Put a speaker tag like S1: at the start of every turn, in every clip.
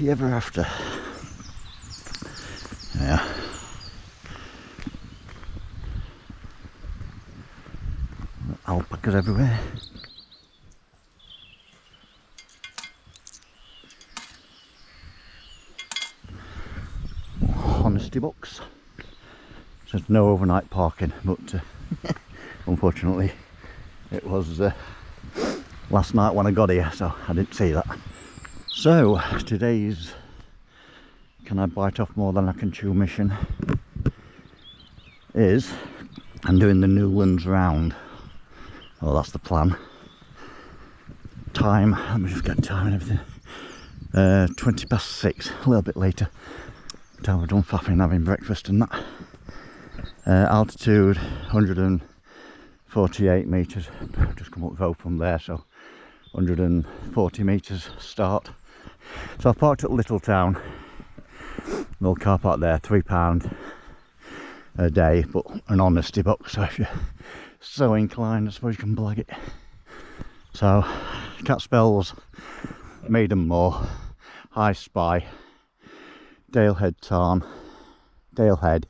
S1: happy ever after. Yeah. Alpacas everywhere. Honesty box. There's no overnight parking, but unfortunately it was last night when I got here, so I didn't see that. So today's can I bite off more than I can chew mission is I'm doing the Newlands Round. Well, that's the plan. Time, let me just get time and everything. 20 past 6, a little bit later. Time we're done faffing, having breakfast and that. Altitude 148 metres. Just come up road from there, so 140 metres start. So I parked at Little Town. Little car park there, £3 a day, but an honesty box, so if you're so inclined I suppose you can blag it. So Catbells, Maiden Moor, High Spy, Dalehead Tarn, Dalehead,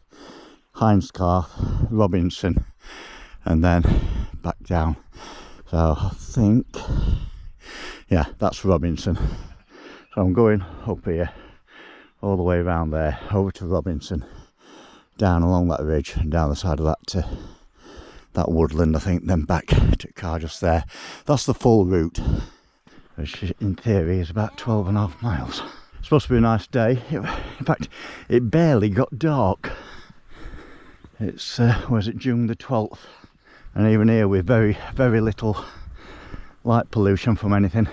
S1: Hindscarth, Robinson, and then back down. So I think, yeah, that's Robinson. So I'm going up here, all the way around there, over to Robinson, down along that ridge, and down the side of that woodland, I think, then back to car just there. That's the full route, which in theory is about 12.5 miles. It's supposed to be a nice day. In fact, it barely got dark. It's, was it June the 12th? And even here with very, very little light pollution from anything,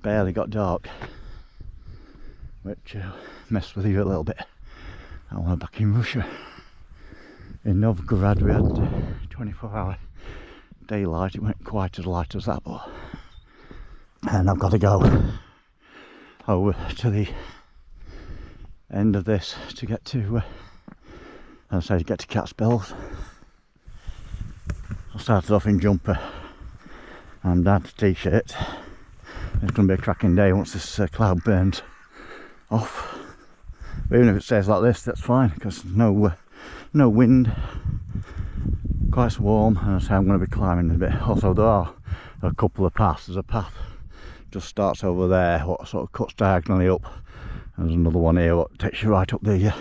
S1: barely got dark. Which messed with you a little bit. I was back in Russia. In Novgorod we had 24-hour daylight. It wasn't quite as light as that, but... And I've got to go over to the end of this to get to, as I say, to get to Catbells. I started off in jumper and down to t-shirt. It's going to be a cracking day once this cloud burns off. But even if it stays like this, that's fine, because no wind, quite warm, and I say I'm going to be climbing a bit. Also there are a couple of paths. There's a path just starts over there, what sort of cuts diagonally up, and there's another one here what takes you right up the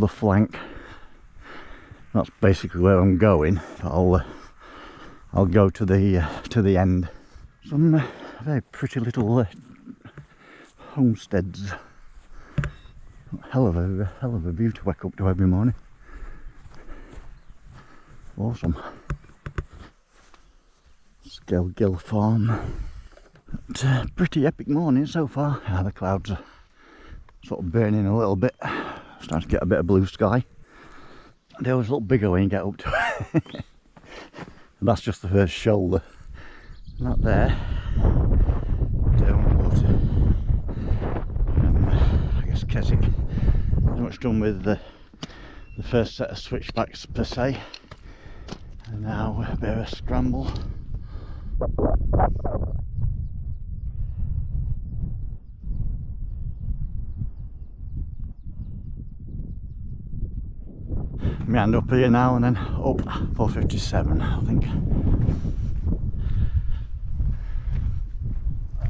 S1: flank. That's basically where I'm going. I'll go to the end. Some very pretty little homesteads. Hell of a view to wake up to every morning. Awesome. Skellgill farm. But, pretty epic morning so far. The clouds are sort of burning a little bit. Starting to get a bit of blue sky. They always look bigger when you get up to it. And that's just the first shoulder. Not there. Down water. And I guess Keswick is much done with the first set of switchbacks per se. And now a bit of a scramble. Meander up here now and then up 457, I think.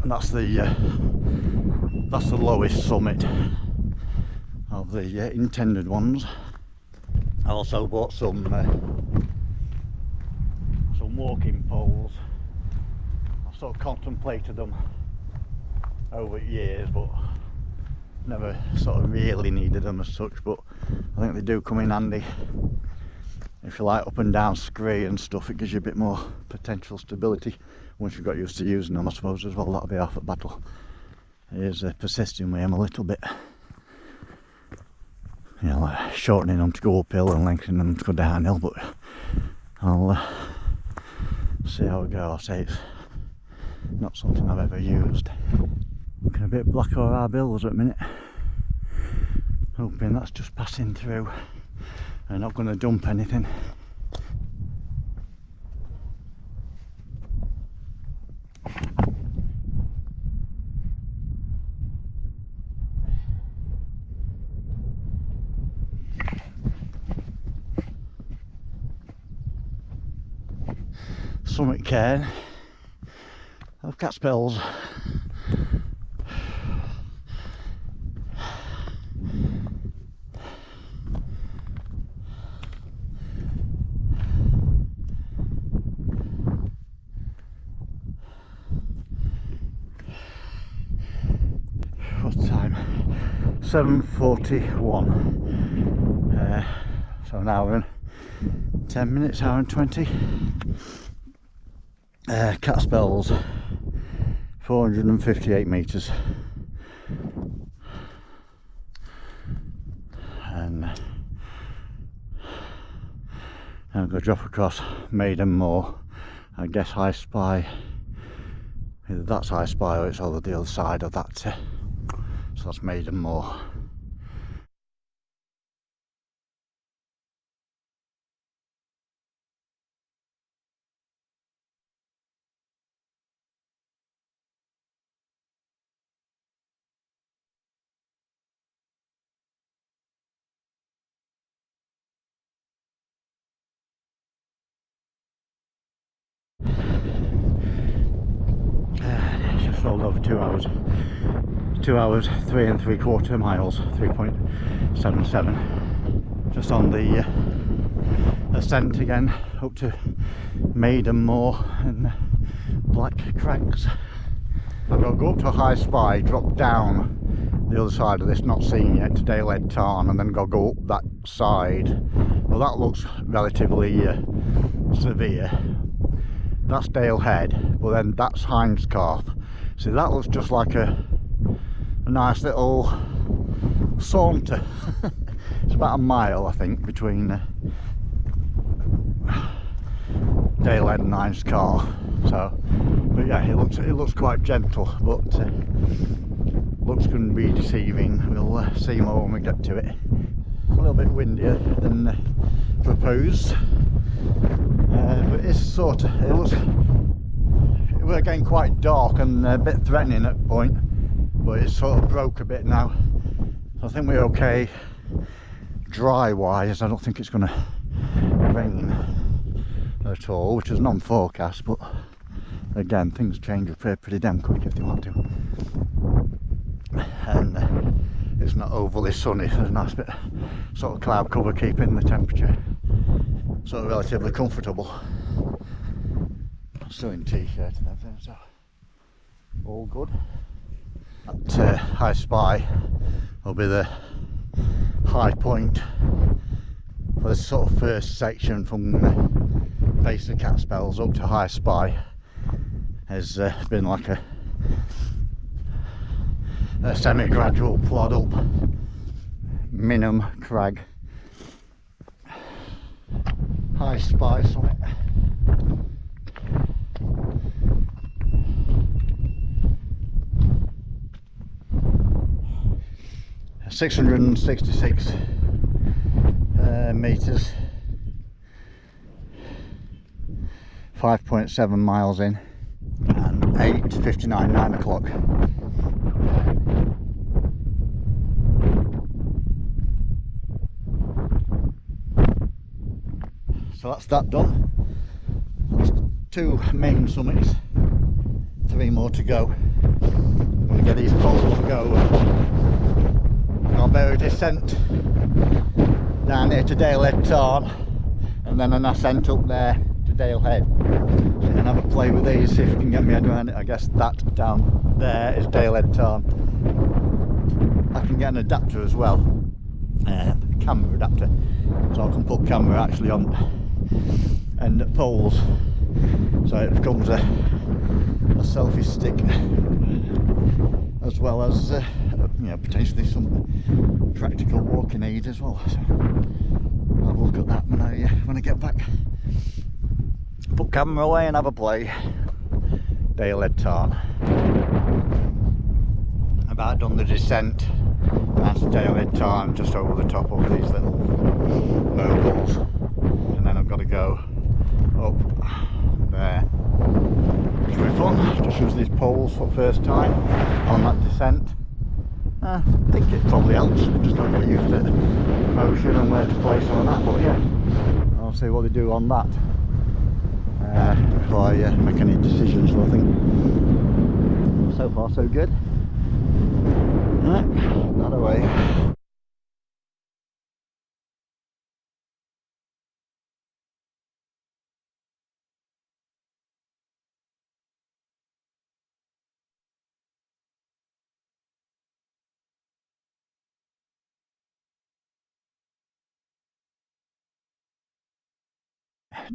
S1: And that's the lowest summit of the intended ones. I also bought some walking poles. I've sort of contemplated them over years, but never sort of really needed them as such, but I think they do come in handy if you like up and down scree and stuff. It gives you a bit more potential stability once you've got used to using them, I suppose, as well. That'll be half a battle. It is persisting with them a little bit, you know, like shortening them to go uphill and lengthening them to go downhill, but I'll see how it goes. I'll say it's not something I've ever used. Looking a bit black over our bills at the minute. Hoping that's just passing through and not going to dump anything. summit cairn of Catbells. What time? 7:41. So an hour and 10 minutes, hour and 20. Catbells, 458 metres. And I'm going to drop across Maiden Moor. I guess I spy, either that's I spy or it's over the other side of that. So that's Maiden Moor. Just rolled over 2 hours. 2 hours, 3 3/4 miles, 3.77. Just on the ascent again, up to Maiden Moor and Black Crags. I've got to go up to a high spy, drop down the other side of this, not seen yet, to Dalehead Tarn, and then got to go up that side. Well, that looks relatively severe. That's Dalehead, but then that's Hindscarth. See, that looks just like a nice little saunter. It's about a mile, I think, between Dalehead and Hindscarth. So, but yeah, it looks quite gentle, but looks going to be deceiving. We'll see more when we get to it. A little bit windier than proposed, but it's sort of, we're getting quite dark and a bit threatening at a point, but it's sort of broke a bit now. So I think we're okay dry wise. I don't think it's going to rain at all, which is non-forecast, but again, things change pretty damn quick if they want to. And it's not overly sunny, so there's a nice bit of sort of cloud cover keeping the temperature sort of relatively comfortable. I'm still in t-shirt and everything, so all good. That high spy will be the high point for this sort of first section from the base of Catbells up to high spy. Has been like a semi-gradual plod up Minimum Crag, high spy summit. – 666 metres, 5.7 miles in, and 8:59, 9 o'clock. So that's that done. That's 2 main summits, 3 more to go. I'm going to get these poles to go. I'll bear a descent down here to Dalehead Tarn, and then an ascent up there to Dalehead. And have a play with these, see if we can get me head around it. I guess that down there is Dalehead Tarn. I can get an adapter as well, camera adapter, so I can put camera actually on end at poles, so it becomes a selfie stick, as well as you know, potentially some practical walking aid as well. So I'll have a look at that when I get back. Put camera away and have a play. Dalehead Tarn. About done the descent. That's Dalehead Tarn, just over the top of these little moguls, and then I've got to go up there. It's really fun. Just use these poles for the first time on that descent. I think it probably helps. Just got to get used to motion and where to place on that. But yeah, I'll see what they do on that. before I make any decisions. So I think so far so good. Right, that away.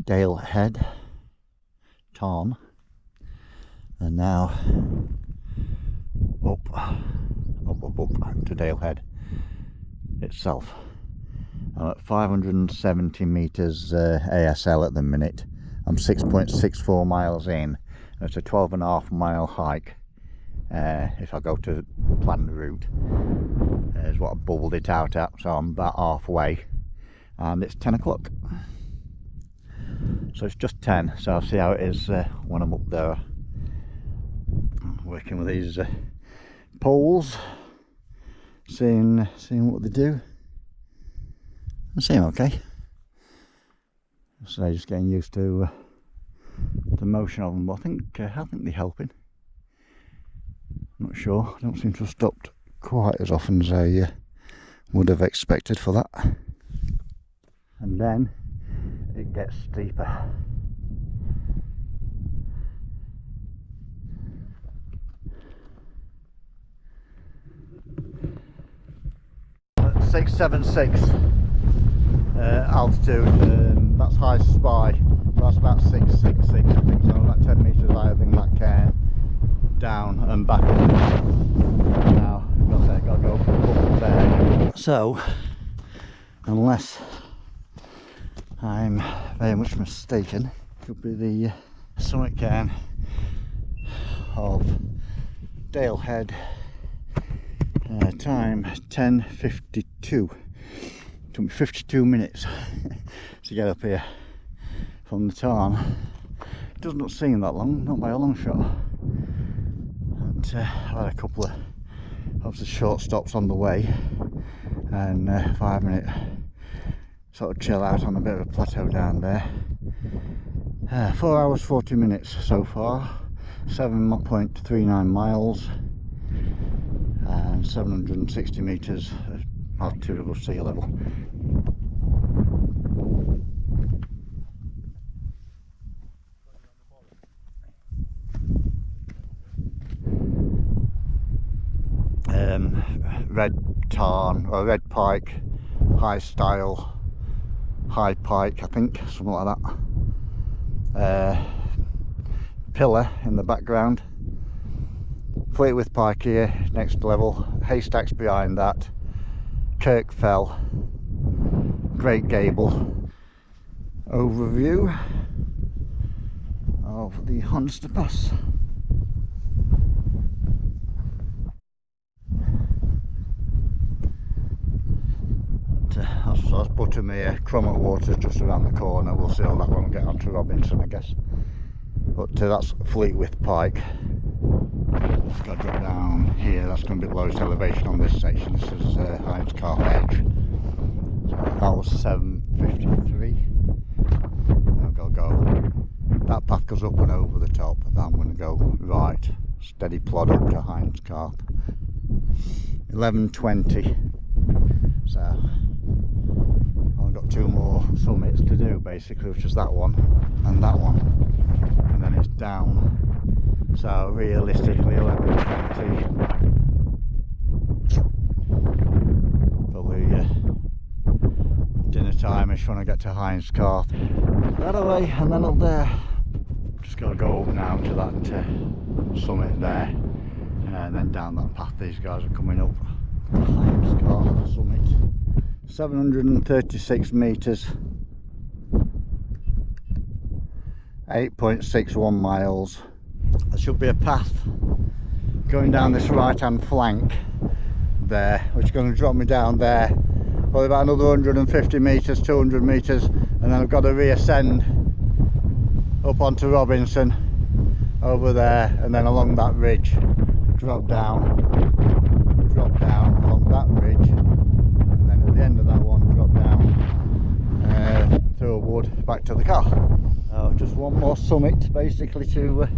S1: Dalehead Tarn, and now up to Dalehead itself. I'm at 570 metres ASL at the minute. I'm 6.64 miles in. It's a 12.5 mile hike if I go to planned route. Is what I bubbled it out at, so I'm about halfway, and it's 10 o'clock. So it's just 10, so I'll see how it is when I'm up there working with these poles, seeing what they do. They seem okay. So just getting used to the motion of them, but I think they're helping. I'm not sure. I don't seem to have stopped quite as often as I would have expected for that. And then it gets steeper. At 676 altitude, that's high spy. That's about 666, I think, so about 10 metres higher than that cairn. Down and back up. Now, gotta go up there. So, unless I'm very much mistaken, could be the summit cairn of Dalehead. Time 10:52. Took me 52 minutes to get up here from the tarn. It doesn't seem that long, not by a long shot. And I've had a couple of obviously short stops on the way, and 5-minute sort of chill out on a bit of a plateau down there. 4 hours 40 minutes so far, 7.39 miles, and 760 metres altitude above sea level. Red tarn, or red pike, high style, high pike, I think, something like that. Pillar in the background. Fleetwith pike here, next level. Haystacks behind that. Kirkfell. Great Gable. Overview of the Honster Pass. That's Buttermere, Cromwell Water just around the corner. We'll see all that when we get onto Robinson, I guess. But that's Fleetwith Pike. Just got to drop down here. That's going to be the lowest elevation on this section. This is Hindscarth Edge. So that was 7:53. I've got to go. That path goes up and over the top. That I'm going to go right. Steady plod up to Hindscarth. 11:20. So I've got 2 more summits to do basically, which is that one and that one, and then it's down. So realistically 11:20 probably dinner time-ish when I get to Hindscarth. That away, and then up there just got to go up now to that summit there, and then down that path these guys are coming up. Hindscarth summit, 736 metres, 8.61 miles. There should be a path going down this right hand flank there, which is going to drop me down there probably about another 150 metres, 200 metres, and then I've got to reascend up onto Robinson over there, and then along that ridge drop down along that ridge, and then at the end of that one drop down through a wood back to the car. Just one more summit basically to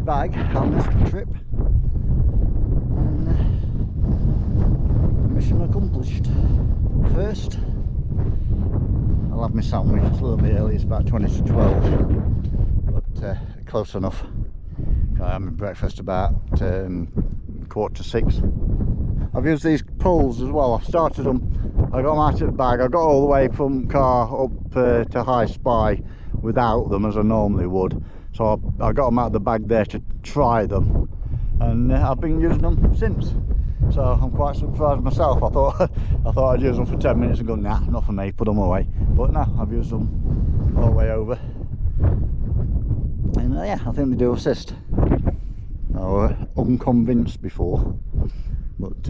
S1: bag on this trip, and mission accomplished. First, I'll have my sandwich. It's a little bit early, it's about 20 to 12, but close enough. I had my breakfast about 5:45. I've used these poles as well. I've started them, I got them out of the bag, I got all the way from car up to High Spy without them as I normally would, so I got them out of the bag there to try them, and I've been using them since, so I'm quite surprised myself. I thought I'd use them for 10 minutes and go, nah, not for me, put them away, but no, I've used them all the way over, and yeah, I think they do assist. I was unconvinced before, but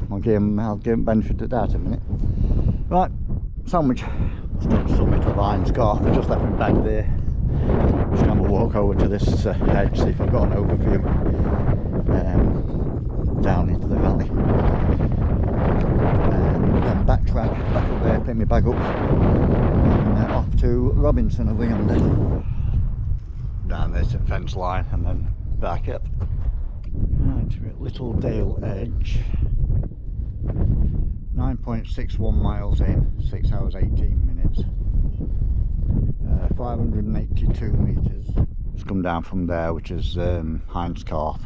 S1: I'll give him benefit of the doubt in a minute. Right, sandwich. Still the summit of Hindscarth. I just left my bag there. Just going to walk over to this edge, see if I've got an overview down into the valley. Then backtrack back up there, pick my bag up, and off to Robinson over yonder. Down there to the fence line and then back up. Right, we're at Little Dale Edge. 9.61 miles in, 6 hours 18 minutes. 582 metres. Just come down from there, which is Hindscarth.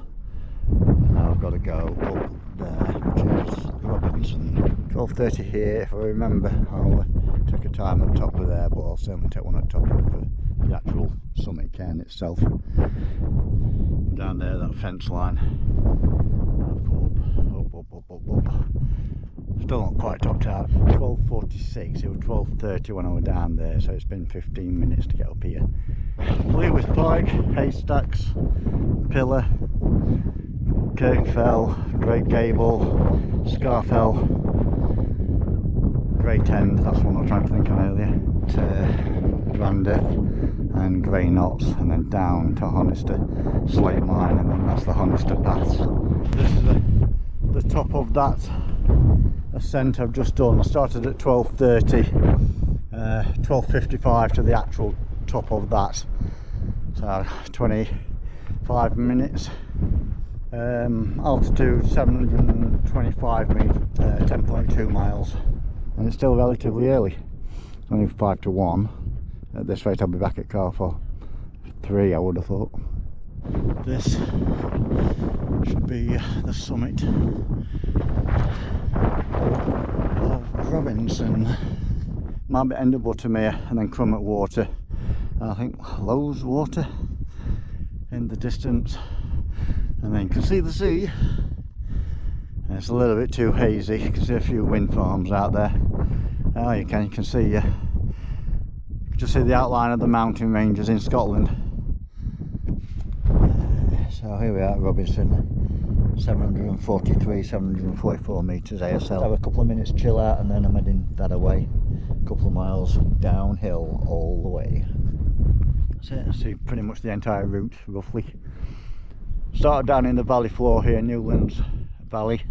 S1: Now I've got to go up there, which is Robinson. 12:30 here, if I remember. I'll take a time at the top of there, but I'll certainly take one at the top of the actual summit cairn itself. Down there, that fence line. I've come up. Still not quite topped out. 12:46, it was 12:30 when I was down there, so it's been 15 minutes to get up here. Complete with pike, haystacks, pillar, Kirkfell, Great Gable, Scarfell, Great End, that's one I was trying to think of earlier, Grandeth and Grey Knots, and then down to Honister Slate Mine, and then that's the Honister Pass. This is the top of that ascent I've just done. I started at 12:30, 12:55 to the actual top of that, so 25 minutes. Altitude 725 metres, 10.2 miles, and it's still relatively early. It's only 5 to 1. At this rate I'll be back at car for 3, I would have thought. This should be the summit of Robinson. Might be end of Buttermere and then Crummet Water, and I think Lowes Water in the distance, and then you can see the sea. And it's a little bit too hazy. You can see a few wind farms out there. Oh, you can see just see the outline of the mountain ranges in Scotland. So here we are at Robinson, 743, 744 metres ASL. Have a couple of minutes chill out and then I'm heading that away. A couple of miles downhill all the way. That's it, I see pretty much the entire route roughly. Started down in the valley floor here, Newlands Valley.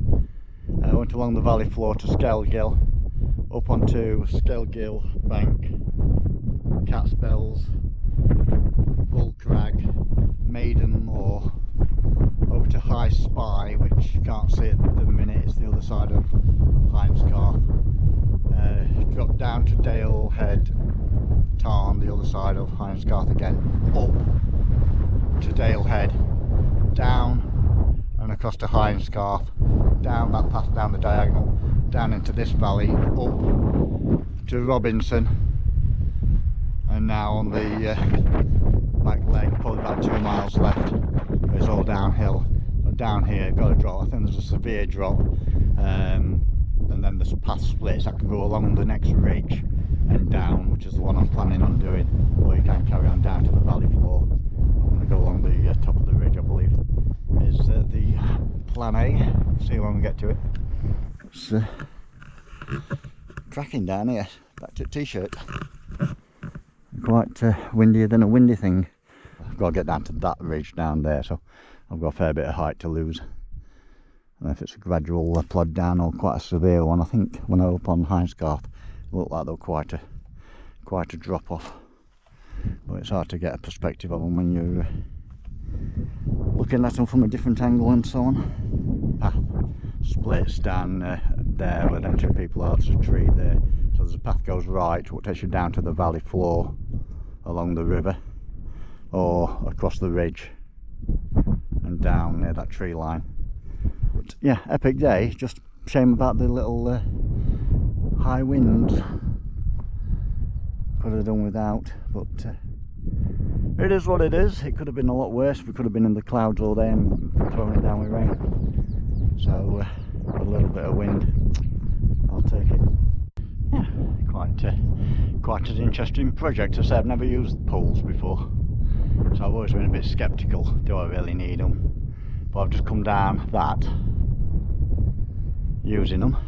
S1: Went along the valley floor to Skellgill, up onto Skellgill Bank, Catbells, Bull Crag, Maiden Moor, over to High Spy, which you can't see at the minute, it's the other side of Hindscarth. Dropped down to Dalehead Tarn, the other side of Hindscarth again, up to Dalehead, down and across to Hindscarth, down that path, down the diagonal, down into this valley, up to Robinson, and now on the back leg, probably about 2 miles left. It's all downhill. So down here, got a drop. I think there's a severe drop, and then there's a path splits. I can go along the next ridge and down, which is the one I'm planning on doing, or you can carry on down to the valley floor. I'm going to go along the top of the ridge, I believe, is the plan A. See when we get to it. It's cracking down here. Back to t-shirt. Quite windier than a windy thing. I've got to get down to that ridge down there, so I've got a fair bit of height to lose. I don't know if it's a gradual plod down or quite a severe one. I think when I was up on Hindscarth, it looked like there was quite quite a drop off, but it's hard to get a perspective of them when you're looking at them from a different angle and so on. Path splits down there where them two people are. There's a tree there, so there's a path goes right, what takes you down to the valley floor along the river, or across the ridge and down near that tree line. But yeah, epic day. Just shame about the little high winds. Could have done without, but it is what it is. It could have been a lot worse. We could have been in the clouds all day and throwing it down with rain. So a little bit of wind, I'll take it. Yeah, quite an interesting project. As I say, I've never used poles before, so I've always been a bit sceptical. Do I really need them? But I've just come down that using them,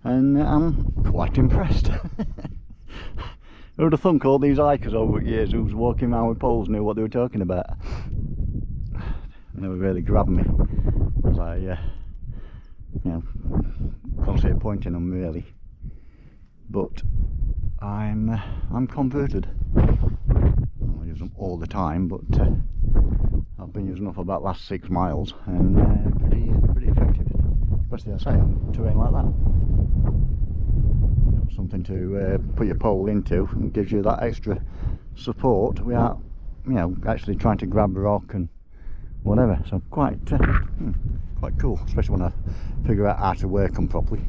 S1: and I'm quite impressed. Who would have thunk all these hikers over the years who was walking around with poles knew what they were talking about? They were really grabbing me, as I, you know, don't see a point in them really. But I'm converted. I don't use them all the time, but I've been using them for about the last 6 miles, and pretty effective. Especially, I say, on terrain like that. Something to put your pole into, and gives you that extra support without, you know, actually trying to grab a rock and whatever. So quite cool, especially when I figure out how to work them properly.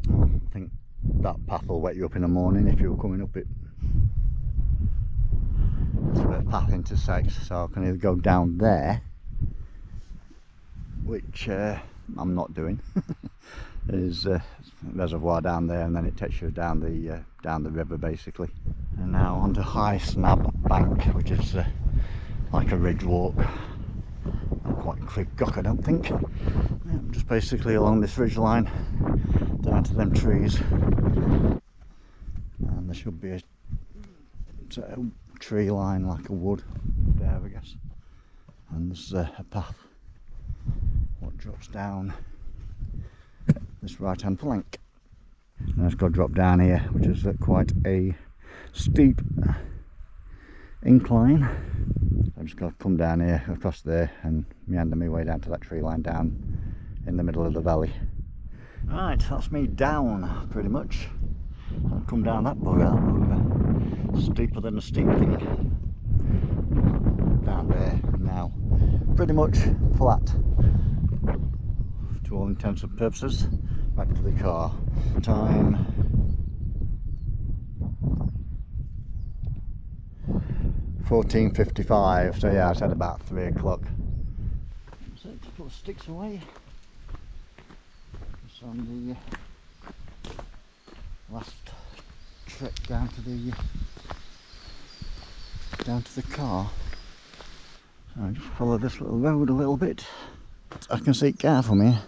S1: I think that path will wake you up in the morning if you're coming up it. It's where the path intersects, so I can either go down there, which I'm not doing. There's a reservoir down there, and then it takes you down the river basically. And now onto High Snab Bank, which is like a ridge walk. Not quite Crib-Goch, I don't think. Just basically along this ridge line down to them trees, and there should be a tree line like a wood there, I guess, and there's a path what drops down this right hand flank, and it's got to drop down here, which is quite a steep incline. I've just got to come down here across there and meander my way down to that tree line down in the middle of the valley. Right, that's me down pretty much. I'll come down that bugger, steeper than a steep thing. Down there now, pretty much flat to all intents and purposes. Back to the car. Time 14:55, so yeah, I said about 3 o'clock. So to put the sticks away. It's on the last trek down to the car. So I just follow this little road a little bit. I can see it from here.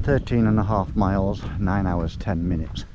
S1: 13.5 miles, 9 hours 10 minutes.